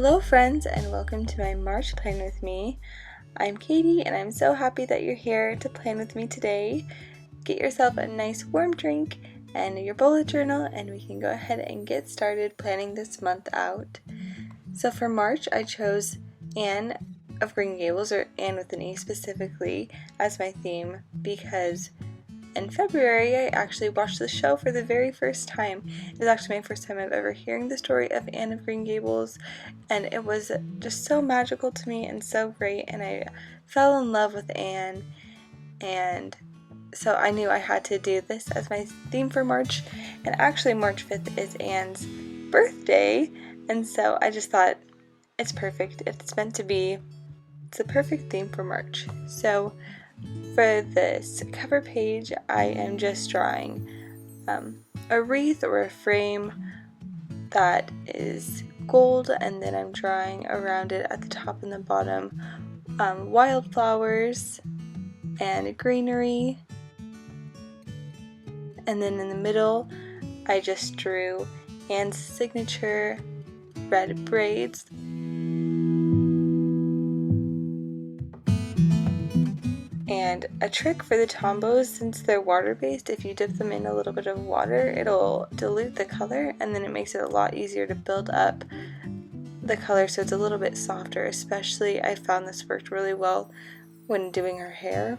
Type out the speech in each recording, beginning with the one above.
Hello friends, and welcome to my March plan with me. I'm Katie and I'm so happy that you're here to plan with me today. Get yourself a nice warm drink and your bullet journal and we can go ahead and get started planning this month out. So for March I chose Anne of Green Gables, or Anne with an E specifically, as my theme because in February, I actually watched the show for the very first time. It was actually my first time I've ever hearing the story of Anne of Green Gables, and it was just so magical to me and so great, and I fell in love with Anne, and so I knew I had to do this as my theme for March, and actually March 5th is Anne's birthday, and so I just thought it's perfect. It's meant to be. It's the perfect theme for March. So for this cover page, I am just drawing a wreath or a frame that is gold, and then I'm drawing around it at the top and the bottom wildflowers and greenery, and then in the middle I just drew Anne's signature red braids. And a trick for the tombows, since they're water-based, if you dip them in a little bit of water, it'll dilute the color, and then it makes it a lot easier to build up the color so it's a little bit softer. Especially, I found this worked really well when doing her hair,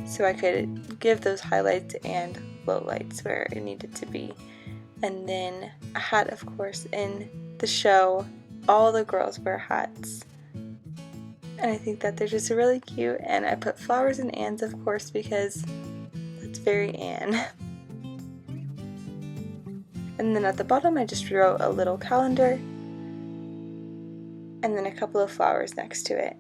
so I could give those highlights and lowlights where it needed to be. And then a hat, of course. In the show, all the girls wear hats, and I think that they're just really cute, and I put flowers in Anne's, of course, because that's very Anne. And then at the bottom I just wrote a little calendar and then a couple of flowers next to it.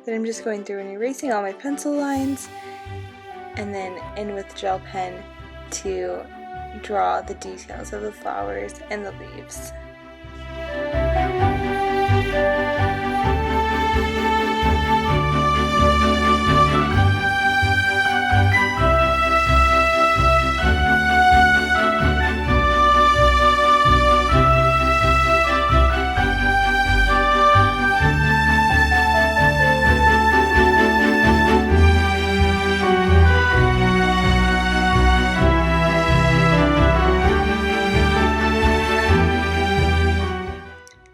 Then I'm just going through and erasing all my pencil lines, and then in with gel pen to draw the details of the flowers and the leaves.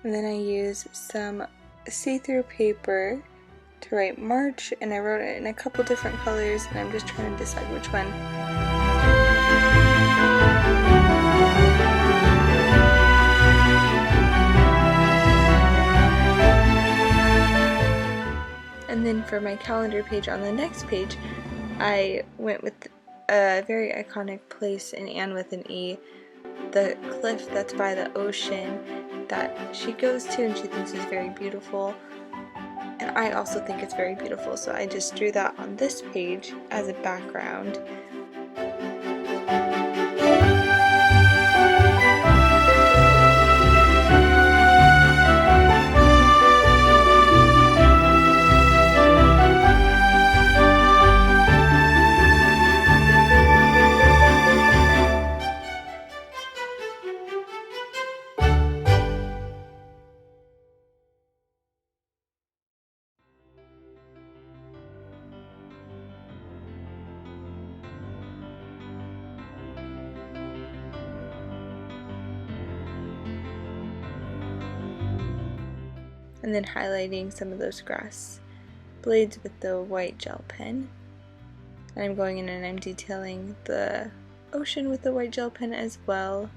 And then I use some see-through paper to write March, and I wrote it in a couple different colors, and I'm just trying to decide which one. And then for my calendar page on the next page, I went with a very iconic place in Anne with an E, the cliff that's by the ocean that she goes to and she thinks is very beautiful, and I also think it's very beautiful, so I just drew that on this page as a background. And then highlighting some of those grass blades with the white gel pen. And I'm going in and I'm detailing the ocean with the white gel pen as well.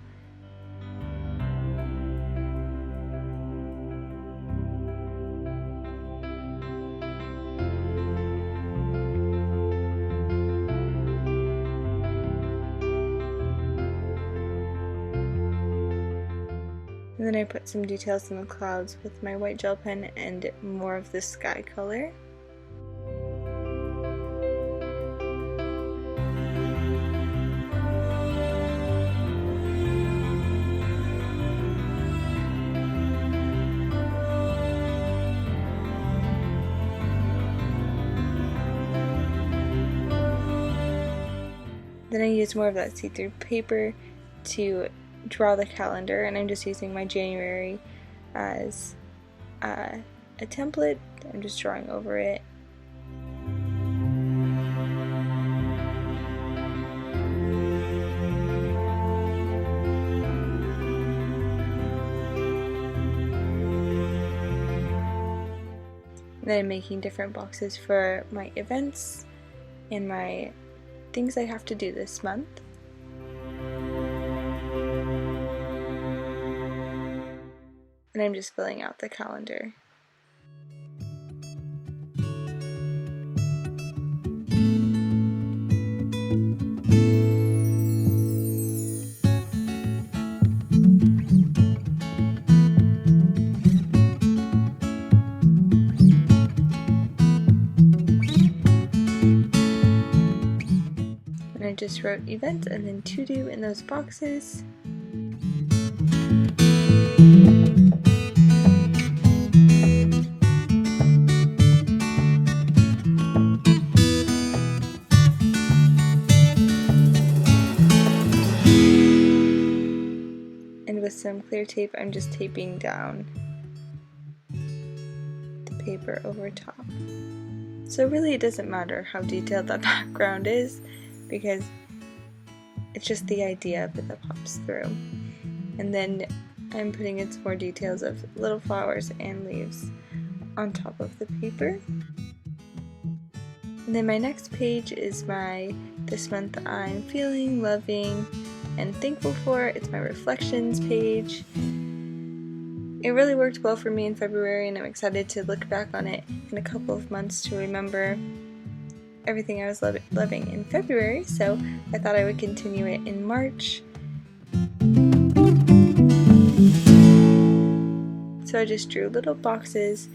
And then I put some details in the clouds with my white gel pen and more of the sky color. Then I used more of that see-through paper to draw the calendar, and I'm just using my January as a template. I'm just drawing over it. And then I'm making different boxes for my events and my things I have to do this month. And I'm just filling out the calendar. And I just wrote event and then to do in those boxes. And with some clear tape, I'm just taping down the paper over top. So really it doesn't matter how detailed that background is, because it's just the idea of it that pops through. And then I'm putting in some more details of little flowers and leaves on top of the paper. And then my next page is my this month I'm feeling, loving, and thankful for. It's my reflections page. It really worked well for me in February, and I'm excited to look back on it in a couple of months to remember everything I was loving in February, so I thought I would continue it in March. So I just drew little boxes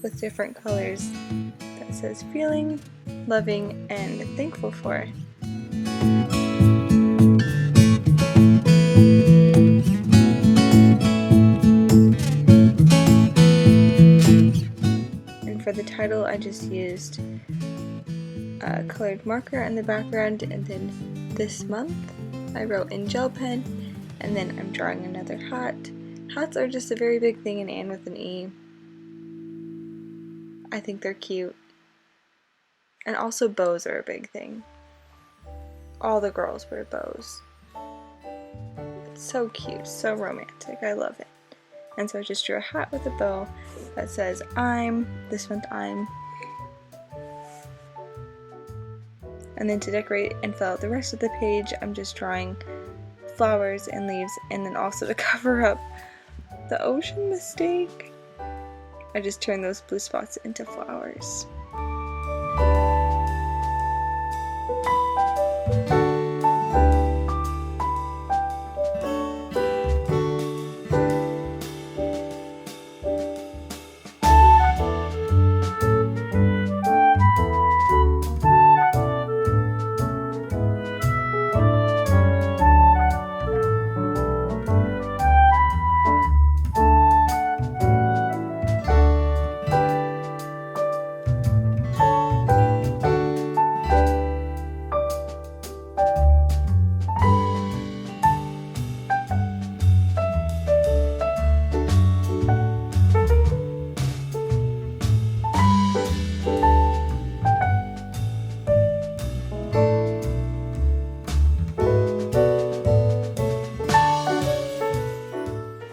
with different colors that says feeling, loving, and thankful for. And for the title, I just used a colored marker in the background, and then this month I wrote in gel pen, and then I'm drawing another hat. Hats are just a very big thing in Anne with an E. I think they're cute. And also bows are a big thing. All the girls wear bows. It's so cute, so romantic, I love it. And so I just drew a hat with a bow that says this month I'm. And then to decorate and fill out the rest of the page, I'm just drawing flowers and leaves, and then also to cover up the ocean mistake, I just turned those blue spots into flowers.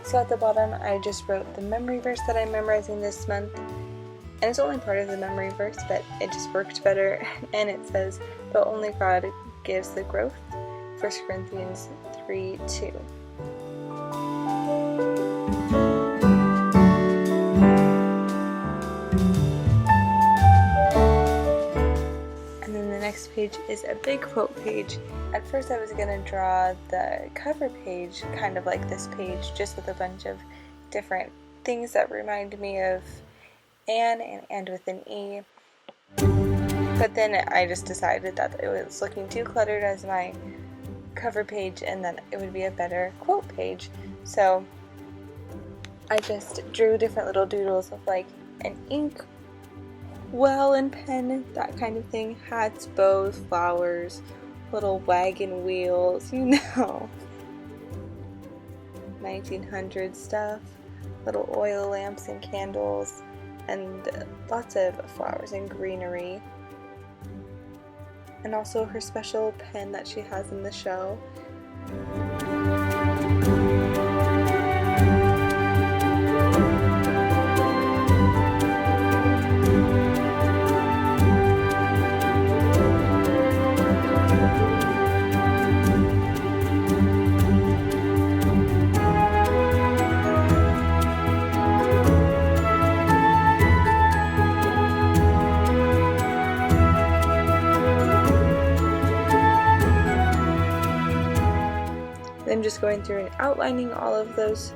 So at the bottom, I just wrote the memory verse that I'm memorizing this month, and it's only part of the memory verse, but it just worked better, and it says, "But only God gives the growth," 1 Corinthians 3:2. And then the next page is a big quote page. At first I was going to draw the cover page kind of like this page, just with a bunch of different things that remind me of Anne and with an E. But then I just decided that it was looking too cluttered as my cover page, and that it would be a better quote page. So I just drew different little doodles of like an ink well and pen, that kind of thing, hats, bows, flowers, little wagon wheels, you know, 1900 stuff, little oil lamps and candles, and lots of flowers and greenery. And also her special pen that she has in the show. I'm just going through and outlining all of those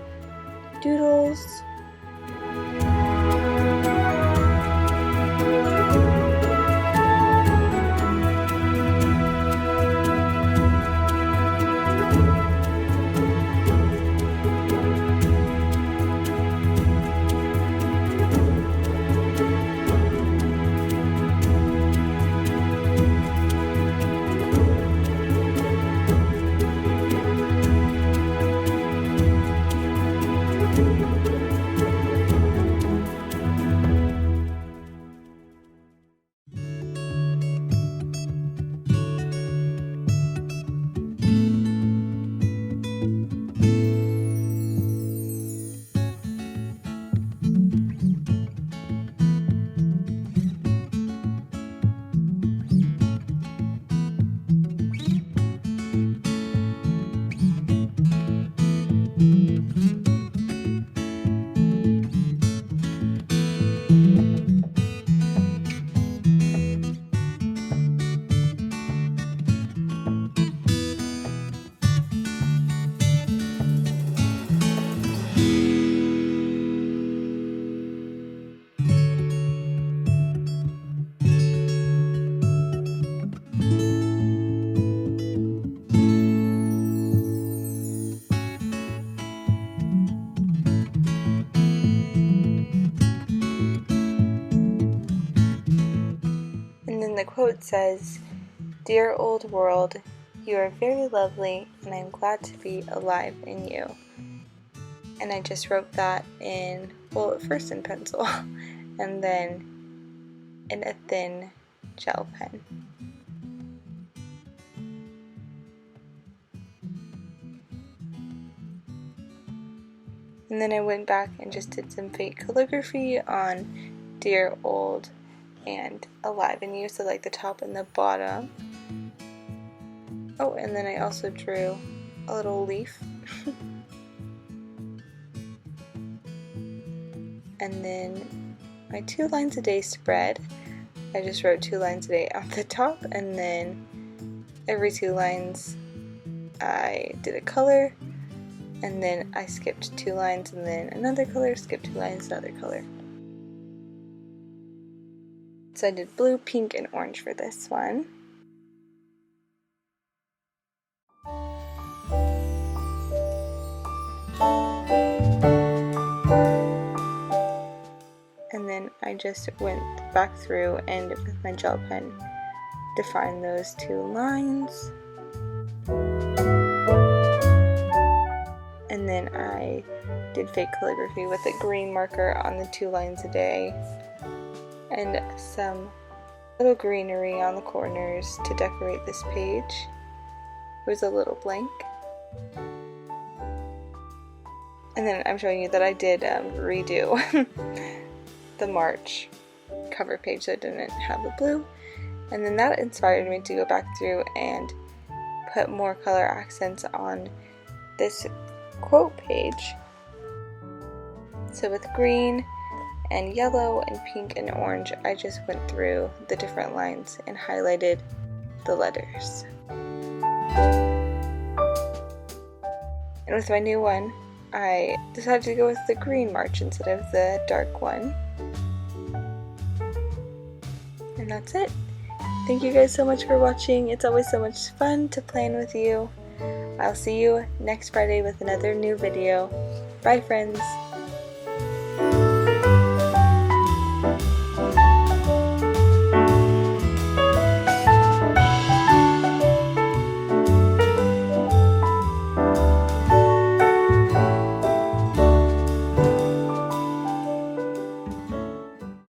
doodles. And then the quote says, "Dear old world, you are very lovely and I'm glad to be alive in you." And I just wrote that in, well, at first in pencil and then in a thin gel pen. And then I went back and just did some fake calligraphy on "Dear old" and "alive in you," so like the top and the bottom. Oh, and then I also drew a little leaf. And then my 2 lines a day spread. I just wrote 2 lines a day at the top, and then every 2 lines I did a color, and then I skipped 2 lines and then another color, skipped 2 lines, another color. So I did blue, pink, and orange for this one. And then I just went back through and with my gel pen defined those 2 lines. And then I did fake calligraphy with a green marker on the 2 lines a day and some little greenery on the corners to decorate this page. It was a little blank. And then I'm showing you that I did redo the March cover page, so it didn't have the blue. And then that inspired me to go back through and put more color accents on this quote page. So with green and yellow and pink and orange, I just went through the different lines and highlighted the letters. And with my new one, I decided to go with the green march instead of the dark one. And that's it. Thank you guys so much for watching. It's always so much fun to plan with you. I'll see you next Friday with another new video. Bye, friends.